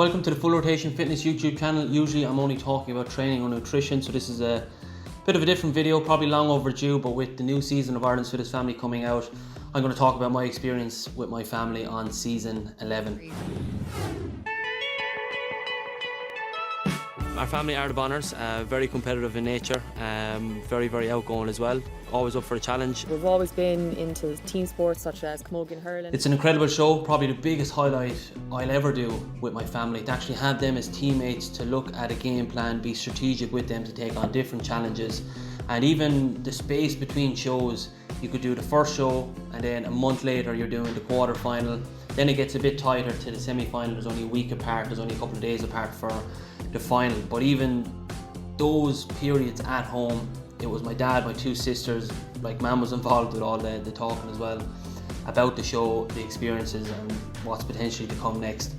Welcome to the Full Rotation Fitness YouTube channel. Usually I'm only talking about training or nutrition, so this is a bit of a different video, probably long overdue, but with the new season of Ireland's Fittest Family coming out, I'm going to talk about my experience with my family on season 11. Our family are the Bonners, very competitive in nature, very outgoing as well, always up for a challenge. We've always been into team sports such as camogie hurling. It's an incredible show, probably the biggest highlight I'll ever do with my family, to actually have them as teammates, to look at a game plan, be strategic with them, to take on different challenges. And even the space between shows, you could do the first show and then a month later you're doing the quarter final. Then it gets a bit tighter to the semi-final. There's only a week apart, there's only a couple of days apart for the final. But even those periods at home, it was my dad, my two sisters, like Mum was involved with all the talking as well about the show, the experiences and what's potentially to come next.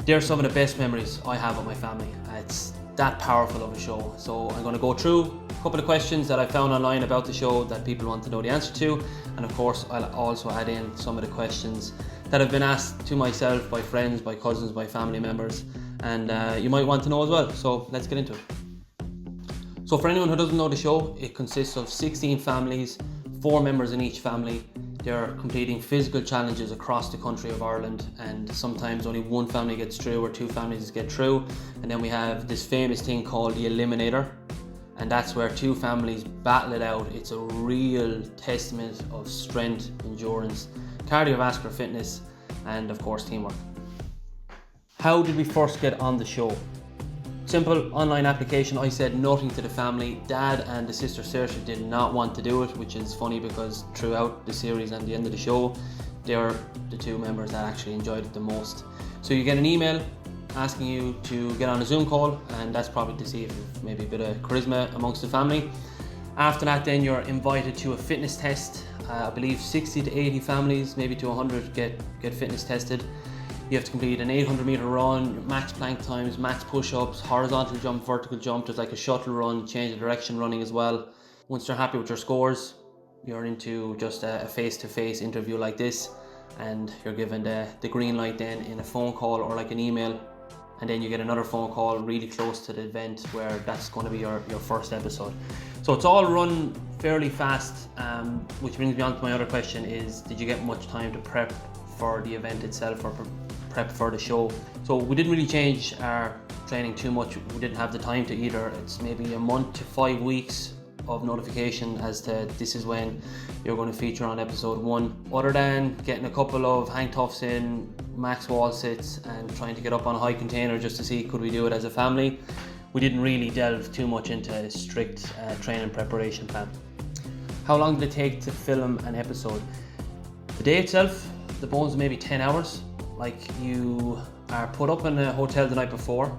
They're some of the best memories I have with my family. It's that powerful of a show. So I'm going to go through a couple of questions that I found online about the show that people want to know the answer to, and of course I'll also add in some of the questions that have been asked to myself by friends, by cousins, by family members, and you might want to know as well. So let's get into it. So for anyone who doesn't know the show, it consists of 16 families, 4 members in each family. They're completing physical challenges across the country of Ireland, and sometimes only one family gets through or 2 families get through. And then we have this famous thing called the Eliminator, and that's where 2 families battle it out. It's a real testament of strength, endurance, cardiovascular fitness, and of course teamwork. How did we first get on the show? Simple online application. I said nothing to the family. Dad and the sister Saoirse did not want to do it, which is funny because throughout the series and the end of the show, they were the 2 members that actually enjoyed it the most. So you get an email asking you to get on a Zoom call, and that's probably to see if maybe a bit of charisma amongst the family. After that, then you're invited to a fitness test. I believe 60 to 80 families, maybe to 100 get fitness tested. You have to complete an 800 meter run, max plank times, max push-ups, horizontal jump, vertical jump. There's like a shuttle run, change of direction running as well. Once they're happy with your scores, you're into just a face-to-face interview like this, and you're given the green light then in a phone call or like an email, and then you get another phone call really close to the event where that's going to be your first episode. So it's all run fairly fast, which brings me on to my other question is, did you get much time to prep for the event itself or prep for the show? So we didn't really change our training too much. We didn't have the time to either. It's maybe a month to 5 weeks of notification as to this is when you're going to feature on episode 1. Other than getting a couple of hang toughs in, max wall sits and trying to get up on a high container just to see could we do it as a family, we didn't really delve too much into a strict training preparation plan. How long did it take to film an episode? The day itself, the bones maybe 10 hours. Like, you are put up in a hotel the night before.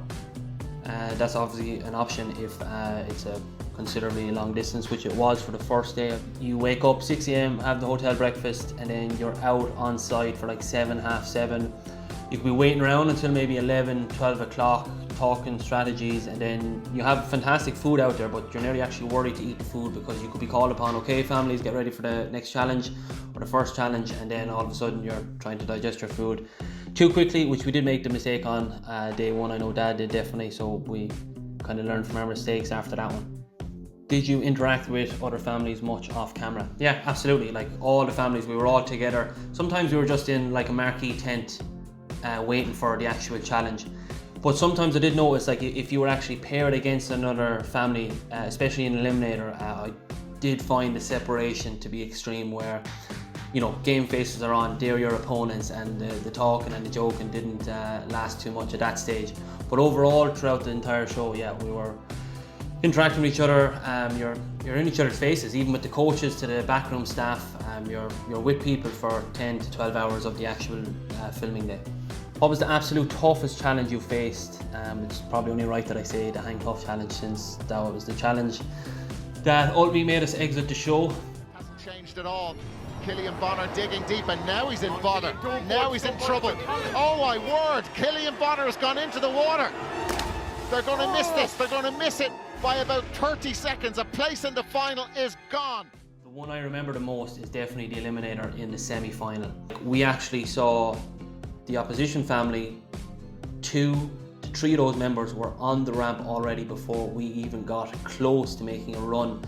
That's obviously an option if it's a considerably long distance, which it was for the first day. You wake up 6 a.m, have the hotel breakfast, and then you're out on site for like 7, half 7. You could be waiting around until maybe 11, 12 o'clock, talking strategies, and then you have fantastic food out there, but you're nearly actually worried to eat the food because you could be called upon, okay families, get ready for the next challenge or the first challenge, and then all of a sudden you're trying to digest your food too quickly, which we did make the mistake on day 1. I know Dad did definitely, so we kind of learned from our mistakes after that one. Did you interact with other families much off camera? Yeah, absolutely. Like all the families, we were all together. Sometimes we were just in like a marquee tent waiting for the actual challenge. But sometimes I did notice, like if you were actually paired against another family, especially in Eliminator, I did find the separation to be extreme where, you know, game faces are on, they're your opponents, and the talking and the joking didn't last too much at that stage. But overall, throughout the entire show, yeah, we were interacting with each other. You're in each other's faces, even with the coaches to the backroom staff. You're with people for 10 to 12 hours of the actual filming day. What was the absolute toughest challenge you faced? It's probably only right that I say the hang tough challenge, since that was the challenge that ultimately made us exit the show. Hasn't changed at all. Killian Bonner digging deep, and now he's in bother. Now he's in trouble. Oh my word, Killian Bonner has gone into the water. They're going to miss this. They're going to miss it by about 30 seconds. A place in the final is gone. The one I remember the most is definitely the Eliminator in the semi-final. We actually saw the opposition family 2 to 3 of those members were on the ramp already before we even got close to making a run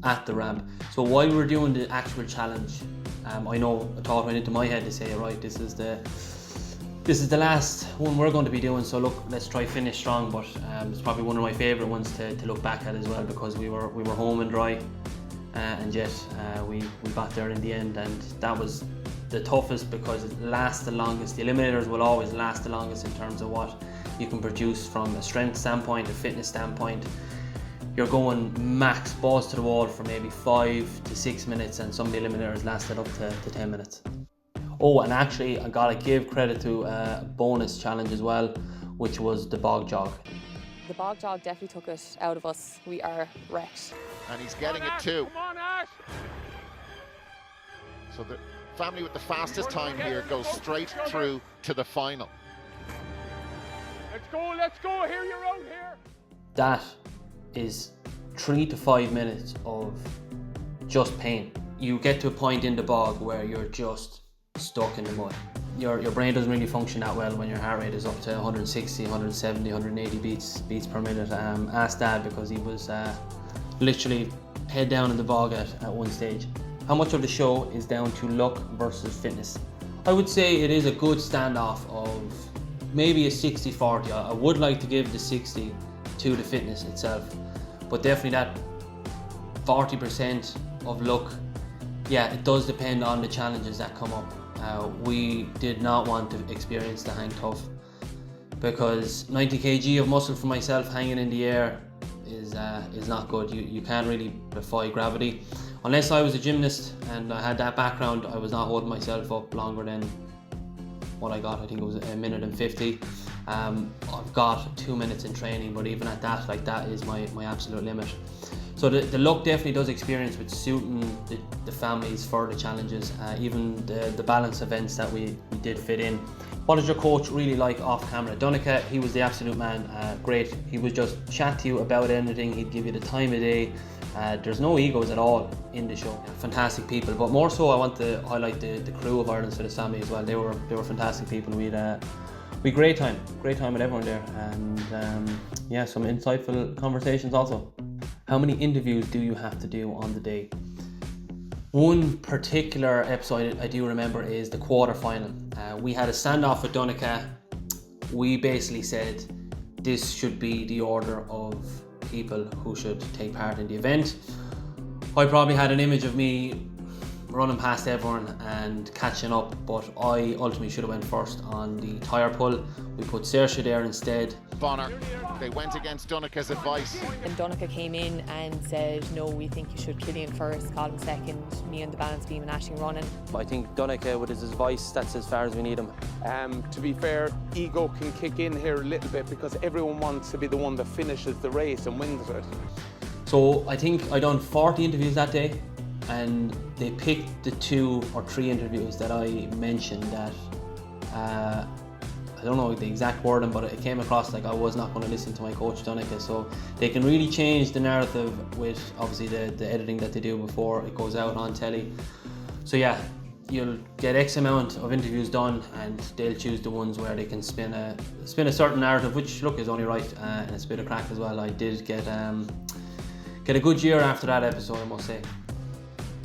at the ramp. So while we were doing the actual challenge, I know a thought went into my head to say, right, this is the last one we're going to be doing, so look, let's try finish strong. But it's probably one of my favourite ones to look back at as well, because we were home and dry, and yet we got there in the end, and that was the toughest because it lasts the longest. The eliminators will always last the longest in terms of what you can produce from a strength standpoint, a fitness standpoint. You're going max balls to the wall for maybe 5 to 6 minutes, and some of the eliminators lasted up to 10 minutes. Oh, and actually I gotta give credit to a bonus challenge as well, which was the bog jog. The bog jog definitely took it out of us. We are wrecked. And he's getting it too. Come on, Ash! So the family with the fastest time here goes straight through to the final. Let's go, here you're out here! That is 3 to 5 minutes of just pain. You get to a point in the bog where you're just stuck in the mud. Your brain doesn't really function that well when your heart rate is up to 160, 170, 180 beats per minute. Ask Dad, because he was literally head down in the bog at one stage. How much of the show is down to luck versus fitness? I would say it is a good standoff of maybe a 60-40. I would like to give the 60 to the fitness itself, but definitely that 40% of luck, yeah, it does depend on the challenges that come up. We did not want to experience the hang tough, because 90 kg of muscle for myself hanging in the air is not good. You can't really defy gravity. Unless I was a gymnast and I had that background, I was not holding myself up longer than what I got. I think it was 1:50. I've got 2 minutes in training, but even at that, like, that is my absolute limit. So the luck definitely does experience with suiting the families for the challenges, even the balance events that we did fit in. What is your coach really like off camera? Donica, he was the absolute man, great. He would just chat to you about anything, he'd give you the time of day. There's no egos at all in the show. Fantastic people, but more so I want to highlight the crew of Ireland's Fittest Family as well. They were fantastic people. We had great time with everyone there, and yeah, some insightful conversations also. How many interviews do you have to do on the day? One particular episode I do remember is the quarterfinal. We had a standoff with Donica. We basically said this should be the order of people who should take part in the event. I probably had an image of me running past everyone and catching up, but I ultimately should have went first on the tyre pull. We put Saoirse there instead. Bonner, they went against Donica's advice. And Donica came in and said, no, we think you should Killian first, Colin second, me and the balance beam and Aisling running. I think Donica, with his advice, that's as far as we need him. To be fair, ego can kick in here a little bit because everyone wants to be the one that finishes the race and wins it. So I think I done 40 interviews that day, and they picked the 2 or 3 interviews that I mentioned that I don't know the exact wording, but it came across like I was not going to listen to my coach Donica. So they can really change the narrative with obviously the editing that they do before it goes out on telly. So yeah, you'll get X amount of interviews done, and they'll choose the ones where they can spin a certain narrative, which look is only right, and it's a bit of crack as well. I did get a good year after that episode, I must say.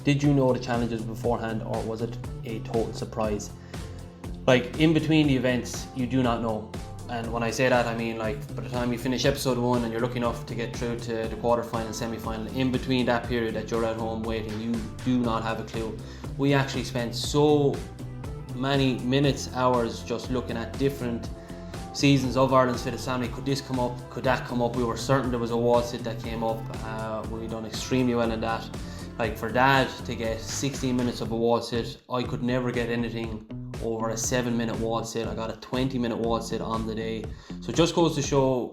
Did you know the challenges beforehand, or was it a total surprise? Like, in between the events, you do not know. And when I say that, I mean, like, by the time you finish episode 1 and you're lucky enough to get through to the quarterfinal, semi-final, in between that period that you're at home waiting, you do not have a clue. We actually spent so many minutes, hours just looking at different seasons of Ireland's Fittest Family. Could this come up? Could that come up? We were certain there was a wall sit that came up. We done extremely well in that. Like, for Dad to get 16 minutes of a wall sit, I could never get anything over a 7-minute wall sit. I got a 20-minute wall sit on the day. So it just goes to show,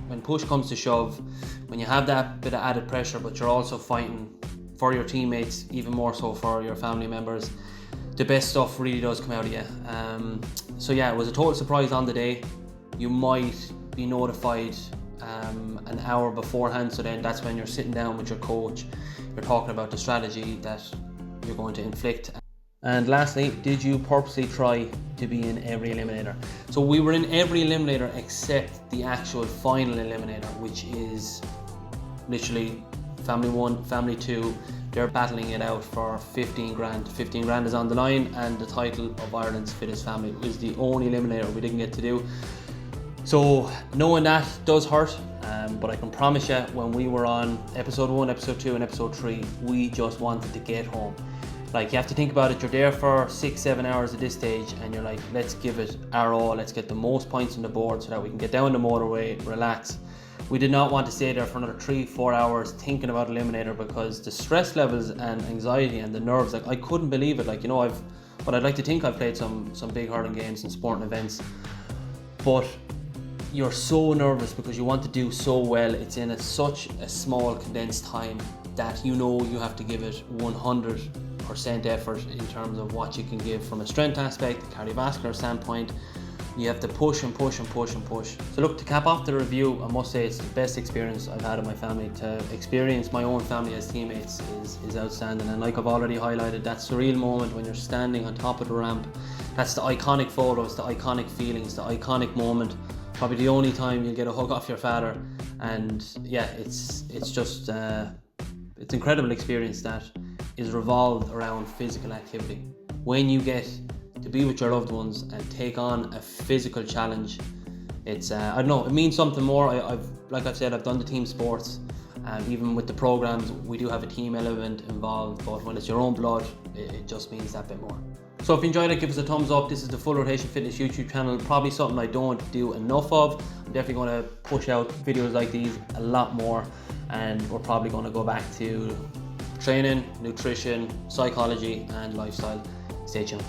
when push comes to shove, when you have that bit of added pressure, but you're also fighting for your teammates, even more so for your family members, the best stuff really does come out of you. So yeah, it was a total surprise on the day. You might be notified an hour beforehand, so then that's when you're sitting down with your coach, you're talking about the strategy that you're going to inflict. And lastly, did you purposely try to be in every eliminator? So we were in every eliminator except the actual final eliminator, which is literally family 1, family 2. They're battling it out for 15 grand. 15 grand is on the line, and the title of Ireland's Fittest Family is the only eliminator we didn't get to do. So knowing that does hurt, but I can promise you, when we were on episode 1, episode 2 and episode 3, we just wanted to get home. Like, you have to think about it, you're there for 6-7 hours at this stage, and you're like, let's give it our all, let's get the most points on the board so that we can get down the motorway, relax. We did not want to stay there for another 3-4 hours thinking about eliminator, because the stress levels and anxiety and the nerves, like, I couldn't believe it. Like, you know, I'd like to think I've played some big hurling games and sporting events, but you're so nervous because you want to do so well. It's in such a small condensed time that you know you have to give it 100% effort in terms of what you can give from a strength aspect, a cardiovascular standpoint. You have to push and push and push and push. So look, to cap off the review, I must say it's the best experience I've had in my family. To experience my own family as teammates is outstanding. And like I've already highlighted, that surreal moment when you're standing on top of the ramp, that's the iconic photos, the iconic feelings, the iconic moment. Probably the only time you'll get a hug off your father. And yeah, it's just, it's an incredible experience that is revolved around physical activity. When you get to be with your loved ones and take on a physical challenge, it's I don't know, it means something more. Like I've said, I've done the team sports, even with the programs we do have a team element involved, but when it's your own blood, it just means that bit more. So if you enjoyed it, give us a thumbs up. This is the Full Rotation Fitness YouTube channel, probably something I don't do enough of. I'm definitely going to push out videos like these a lot more, and we're probably going to go back to training, nutrition, psychology and lifestyle. Stay tuned.